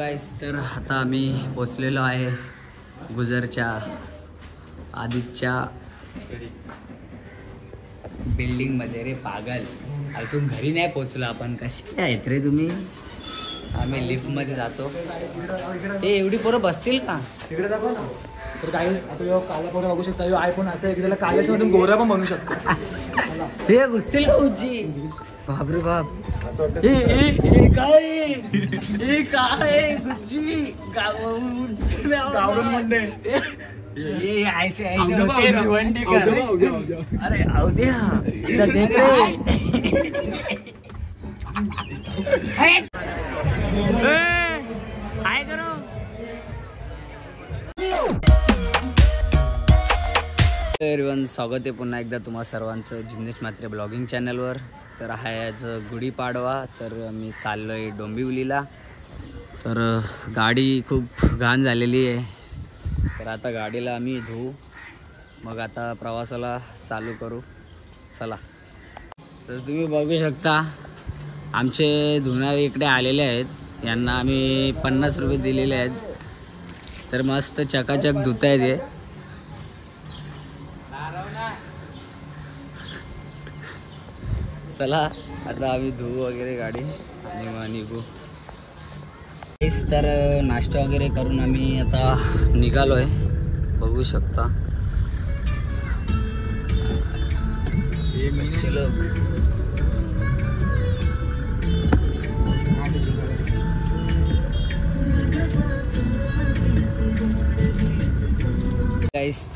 Guys तर आता आम्ही पोचलेलो आहे गुजरच्या आदितच्या बिल्डिंग मध्ये. रे पागल, अजून घरी नाही पोचलो आपण. कशी आहेत रे तुम्ही? आम्ही लिफ्ट मध्ये जातो. ते एवढी पोरं बसतील का तिकडे दाखव ना. तर काही आता काला पोरं बघू शकता. आयफोन असं आहे की त्याला काल्याच्या मधून गोरा पण बनवू शकतो. ते घुसतील का उज्जी? बापरे बाप. हे काय गुज्जी गावरण मंडे. ये ऐसे ऐसे होते भिवंडी कर. अरे अवध्या इधर देख रे. हाय करो. एव्हरीवन, स्वागत आहे पुन्हा एकदा तुम्हा सर्वांचं जिन्नेश म्हात्रे ब्लॉगिंग चॅनलवर. तर आहे आज गुढीपाडवा. तर मी चाललो आहे डोंबिवलीला. तर गाडी खूप घाण झालेली आहे. तर आता गाडीला आम्ही धुवू, मग आता प्रवासाला चालू करू. चला. तर तुम्ही बघू शकता आमचे धुणारे इकडे आलेले आहेत. यांना आम्ही 50 रुपये दिलेले आहेत. तर मस्त चकाचक धुत आहेत हे. चला आता आम्ही धुवू वगैरे गाडी आणि मग निघू. तर नाश्ता वगैरे करून आम्ही आता निघालोय. बघू शकता लोक.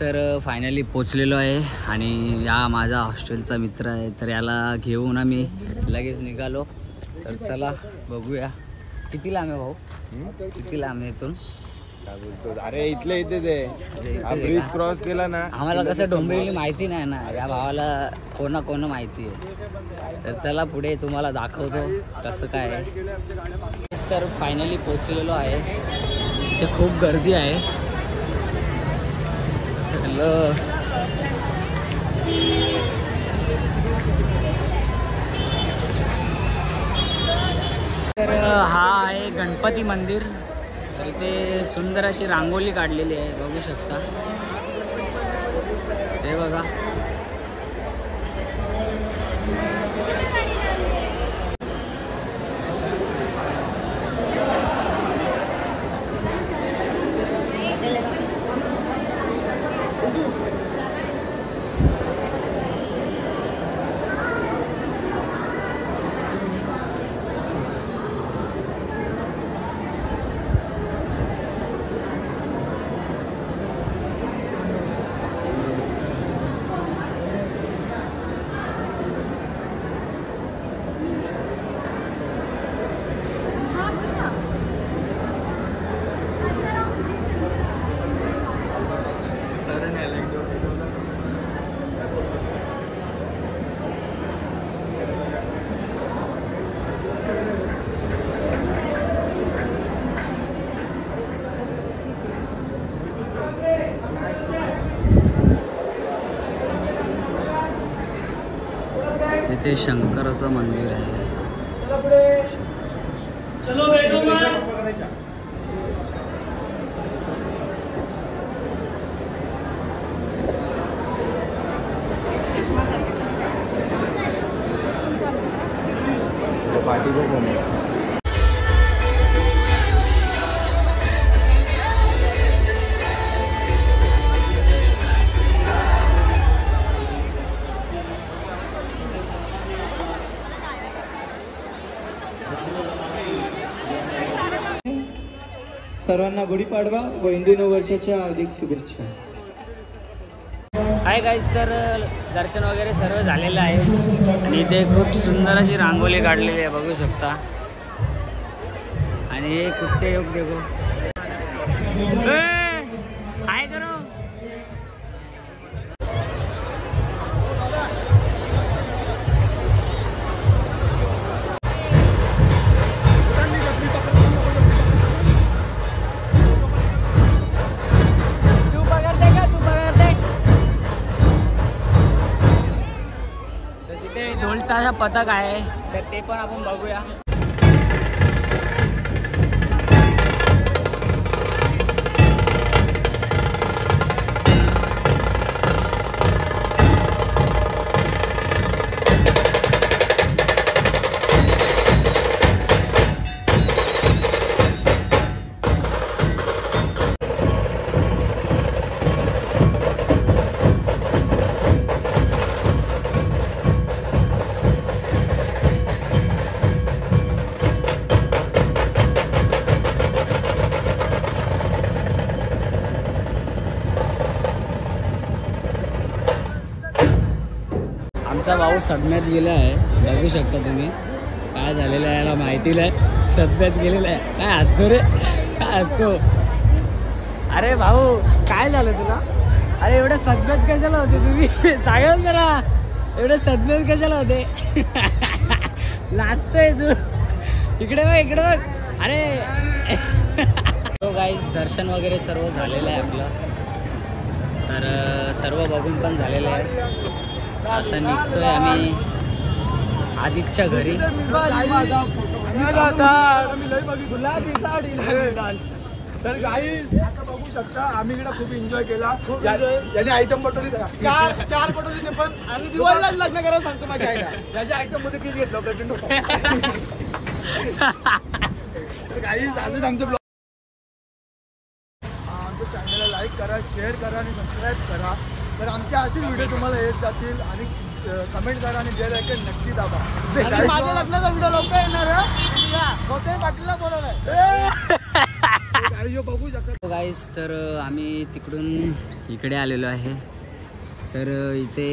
तर फायनली पोचलेलो आहे आणि या माझा हॉस्टेलचा मित्र आहे. तर याला घेऊन आम्ही लगेच निघालो. तर चला बघूया किती लांब आहे भाऊ. किती लांब आहे इथून? अरे इथले इथे ते ब्रिज क्रॉस केला ना. आम्हाला कसं डोंबिवली माहिती नाही ना. या भावाला कोण माहिती आहे. तर चला पुढे तुम्हाला दाखवतो कसं काय आहे. तर फायनली पोचलेलो आहे. इथे खूप गर्दी आहे. तर हा आहे गणपती मंदिर. तर इथे सुंदर अशी रांगोली काढलेली आहे. बघू शकता ते बघा. इथे शंकराचं मंदिर आहे. पार्टी को कोण सर्वांना गुढीपाडवा व हिंदू नववर्षाच्या हार्दिक शुभेच्छा. हाय गाईस, तर दर्शन वगैरे सर्व झालेलं आहे आणि इथे खूप सुंदर अशी रांगोली काढलेली आहे. बघू शकता. आणि हे कुठे योग देखो. हाय करो. ढोलताचा पथक आहे. तर ते पण आपण बघूया. आमचा भाऊ सदम्यात गेला आहे, बघू शकता तुम्ही. काय झालेलं आहे याला माहिती नाही, सदम्यात गेलेला आहे. काय असतो रे, काय असतो? अरे भाऊ काय झालं तुला? अरे एवढं सदम्यात कशाला होते तुम्ही? सांगाल जरा, एवढं सदम्यात कशाला होते? लाजतोय तू. इकडे बघ, इकडे बघ. अरे तो गाईस दर्शन वगैरे सर्व झालेलं आहे आपलं. तर सर्व बघून पण झालेलं आहे. आता निघतोय आम्ही आदित्यच्या घरी. तर गाईस आता बघू शकता आम्ही इकडे खूप एन्जॉय केला. याने आयटम पटवली चार पटवली पण आणि दिवाळीलाच लग्न करायला सांगतो माझ्या आईला. याच्या आयटम मध्ये किस घेतलं प्रेझेंट होतं. तर गाईस असंच आमचं ब्लॉग. आमच्या चॅनलला लाईक करा, शेअर करा आणि सबस्क्राईब करा. तर आमचे असेच व्हिडिओ तुम्हाला येत जातील. आणि कमेंट करा आणि बेल आयकॉन नक्की दाबा. माझ्या लग्नाचा व्हिडिओ लवकर येणार पाटीलला बोलवलंय. बघू शकता गाईस. तर आम्ही तिकडून इकडे आलेलो आहे. तर इथे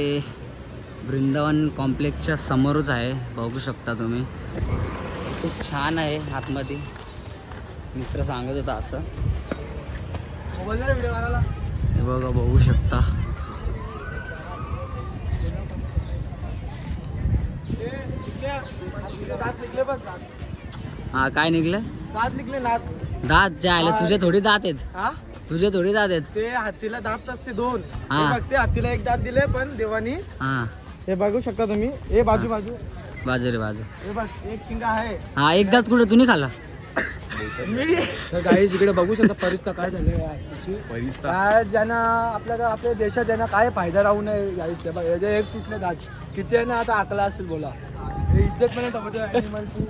वृंदावन कॉम्प्लेक्सच्या समोरच आहे, बघू शकता तुम्ही. खूप छान आहे आतमध्ये. मित्र सांगत होता असं. हे बघा, बघू शकता. हा काय निघलं? दात निघले नात. दात जे आले तुझे थोडी दात आहेत. हा तुझे थोडी दात आहेत. ते हत्तीला दात असते 2. हा. ते हत्तीला 1 दात दिले पण देवानी. हा हे बघू शकता तुम्ही. हे बाजू बाजू बाजू रे बाजू. हे बघ एक शिंगा आहे. हा एक दात कुठे तुम्ही खाला? तर गाईस इकडे बघू शकता परिस्थिती काय झाली. काय ज्यांना आपल्या देशात ज्यांना काय फायदा राहू नये गाईस. ते बघ याचे एक तुटले दात किती आहे ना. आता आकला असेल बोला. हे इज्जत पण ॲनिमलची.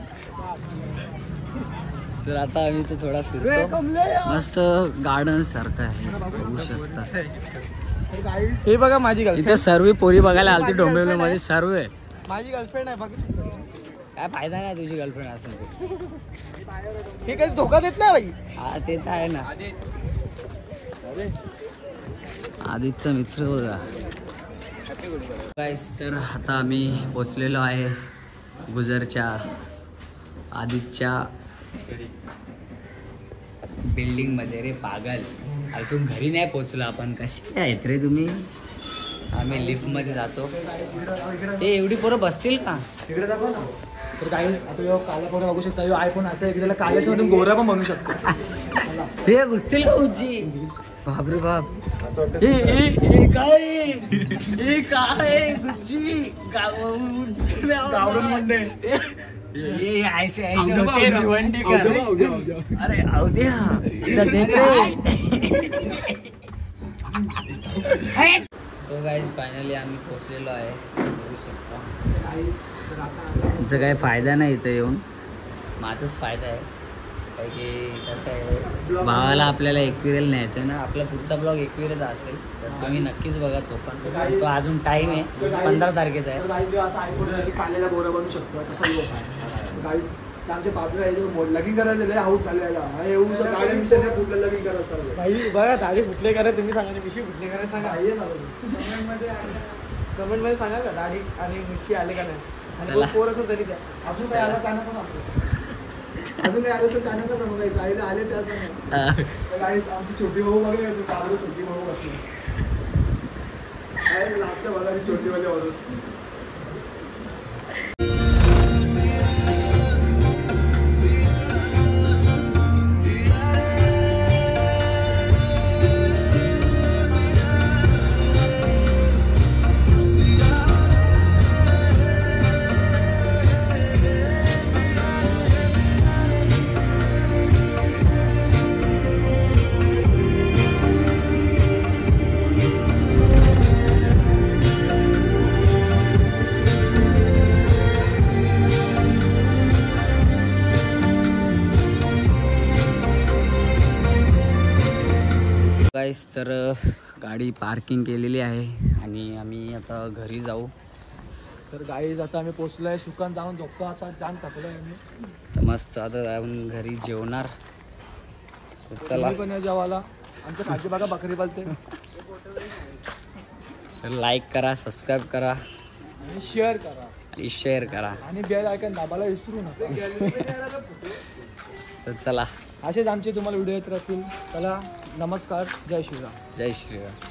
तर आता आम्ही तो थोडा फिरतो. मस्त गार्डन सारखं आहे, बघू शकता. तर गाईस हे बघा माझी गर्लफ्रेंड. इथे सर्व पोरी बघायला आलती डोंबिवली मध्ये. सर्व माझी गर्लफ्रेंड आहे बघू. काय फायदा नाही तुझी गर्लफ्रेंड असेल. हे काही धोका देत नाही बाई. हा ते तर आहे ना. आदित्यचा मित्र बघा. गाईस तर आता आम्ही पोचलेलो आहे गुजरच्या आदित्यच्या बिल्डिंग मध्ये. रे पागल, अजून घरी नाही पोचलो आपण. कशी आहेत रे तुम्ही? आम्ही लिफ्ट मध्ये जातो. ते एवढी पोरं बसतील का? तिकडे दाखव ना. तर काही आता काला पोरं बघू शकता. आयफोन असं आहे की त्याला काल्याच्या मधून गोरा पण बनवू शकतो. हे घुसतील का उज्जी? बापरे बाप. काय गुज्जी गावडून म्हणले. ये ऐसे ऐसे होते भिवंडी का. अरे अवध्या इधर देख रे. सो गाईज फायनली आम्ही पोचलेलो आहे, बघू शकता. तिचा काही फायदा नाही इथं येऊन. माझाच फायदा आहे. काय की कसं आहे, भावाला आपल्याला एकविरेला न्यायचं आहे ना. आपला पुढचा ब्लॉग एकविरेचा असेल तर तुम्ही नक्कीच बघा. तो पण तो अजून टाईम आहे, 15 तारखेचा आहे. काल्याला गोरा बनवू शकतो तसा लोक आहे गाईस. आमच्या बाजूला लगीन करायचं लय हाऊस चाललेला. गाड्या मिशन कुठलं लगीन करायचं चालू भाई. बघा दाढी कुठले करा तुम्ही सांगा. मिशी कुठले करा सांगा. कमेंट मध्ये सांगा का दाढी आणि मिशी आले का नाही. आणि पोर असेल तरी द्या. अजून काय आलं त्यांना पण सांगतो. अजून काय आलं तर त्यांना का सांगायचं. आईला आले त्या सांगा. गाईस आमची छोटी भाऊ बघा. छोटी भाऊ बसली लास्ट बघा. छोटी वाले वरून गाईस. तर गाडी पार्किंग केलेली आहे आणि आम्ही आता घरी जाऊ. तर गाईज आता आम्ही पोचलोय. सुकान जाऊन झोपतो आता. जाम टाकलोय आम्ही. तर मस्त आता आपण घरी जेवणार. चला पण या जेवायला. आमच्या खालची बघा बकरी बोलते. लाईक करा, सबस्क्राईब करा आणि शेअर करा आणि शेअर करा आणि बेल आयकॉन दाबायला विसरू नका. तर चला, असेच आमचे तुम्हाला व्हिडिओ येत राहतील. चला, नमस्कार, जय श्रीराम. जय श्रीराम.